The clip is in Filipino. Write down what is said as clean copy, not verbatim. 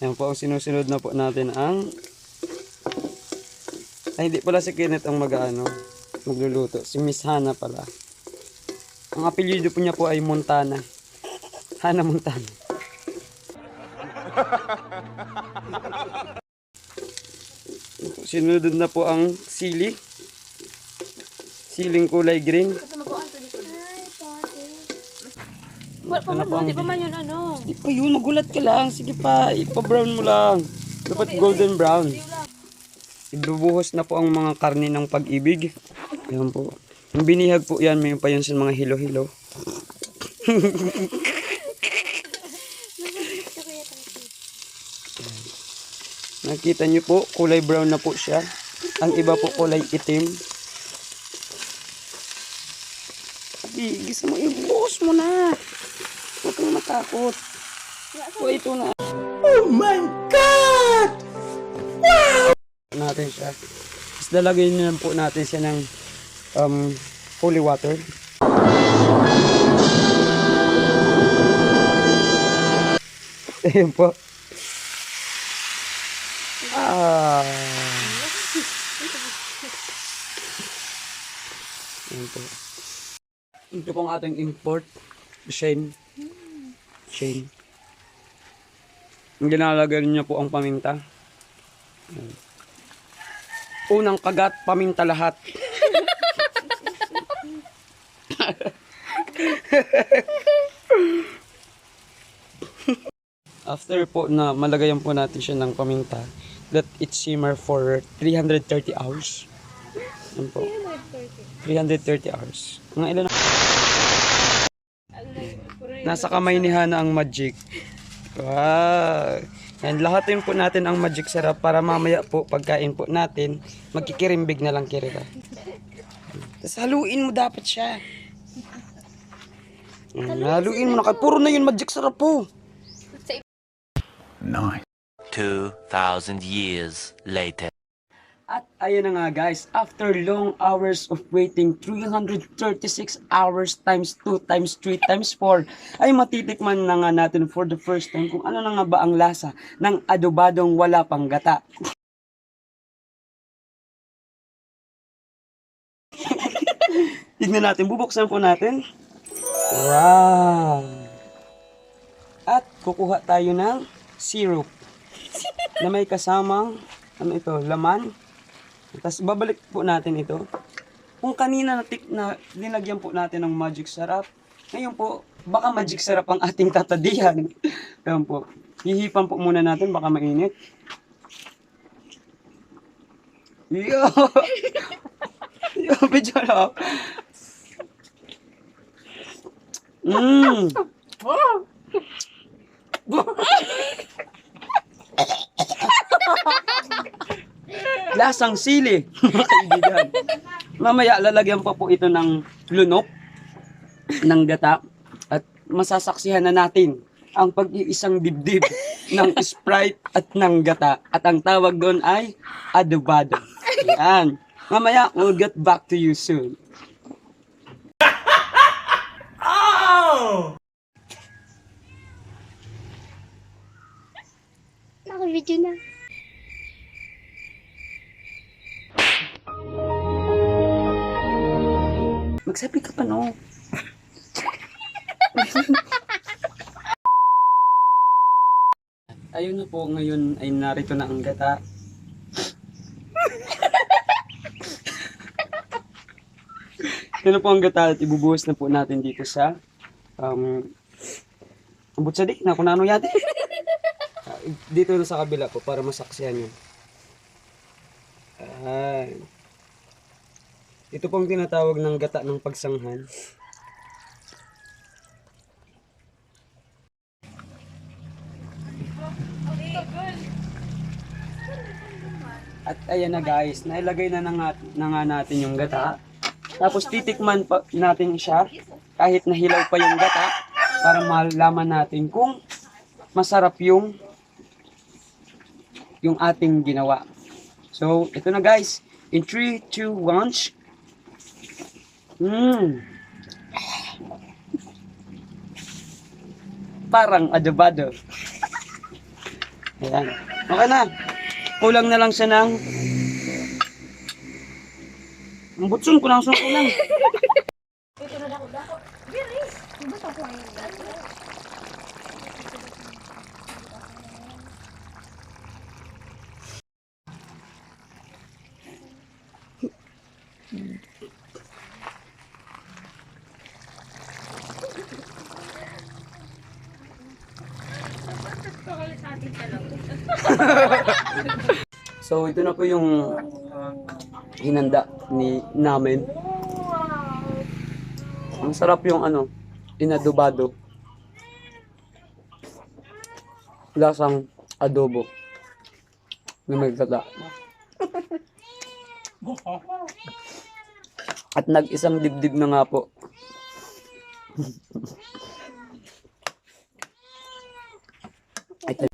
Yan po, sinusunod na po natin ang... Ay, hindi pala si Kenneth ang magluluto. Si Miss Hana pala. Ang apelyido po niya po ay Montana. Hana Montana. Sinunod na po ang sili. Siling kulay green. Di pa man yun ano? Di pa yun, magulat ka lang. Sige pa, ipa-brown mo lang. Dapat golden brown. Ibubuhos na po ang mga karne ng pag-ibig. Ayan po. Yung binihag po yan, may pa yan sa mga hilo-hilo. Nakita nyo po, kulay brown na po siya. Ang iba po kulay itim. Gisa mo, ibuhos mo na. Huwag kang matakot. O, ito na. Oh my God! Wow! Natin siya. Tapos lalagyan na po natin siya ng holy water. Ayan po. Ayan po. Ito pong ating import. Shane. Ang ginalagay niya po ang paminta. Unang kagat, paminta lahat. After po na malagayan po natin siya ng paminta, let it simmer for 330 hours. Yan po. 330 hours. Mga ilan na... Nasa kamay ni Hana ang magic. Wow. And lahatin po natin ang magic syrup para mamaya po pagkain po natin, magkikirimbig na lang kirita. Tapos haluin mo dapat siya. Haluin mo na. Puro na yun magic syrup po. Nice. 2,000 years later. At ayan na nga guys, after long hours of waiting, 336 hours times 2 times 3 times 4, ay matitikman na nga natin for the first time kung ano na nga ba ang lasa ng adobadong wala pang gata. Tignan natin, bubuksan po natin. Wow! At kukuha tayo ng syrup na may kasamang, laman. Tapos babalik po natin ito. Kung kanina na nilagyan po natin ng magic syrup, ngayon po, baka magic syrup ang ating tatadihan. Kaya po, hihipan po muna natin, baka mainit. Yo! Yo, medyo lang. Lasang sili, mga kaibigan. Mamaya lalagyan pa po ito ng lunok ng gata at masasaksihan na natin ang pag-iisang dibdib ng Sprite at ng gata. At ang tawag doon ay adobado. Yan. Mamaya, we'll get back to you soon. Naka-video na. Magsabi ka pa, no? Ayun na po, ngayon ay narito na ang gata. Ito na po ang gata at ibubuhos na po natin dito sa ambot sa dik na kung ano yate. Dito na sa kabila po para masaksihan nyo. Ito pong tinatawag ng gata ng pagsanghan. At ayan na guys, nailagay na nga natin yung gata. Tapos titikman pa natin siya kahit nahilaw pa yung gata para malaman natin kung masarap yung ating ginawa. So, ito na guys. In 3, 2, 1. parang adobado. Ayan. Okay na. Kulang na lang siya ng... Ang butson ko lang, so kulang. So, ito na po yung hinanda namin. Ang sarap yung inadobado. Lasang adobo. Na may gata. At nag-isang dibdib na nga po. Ito.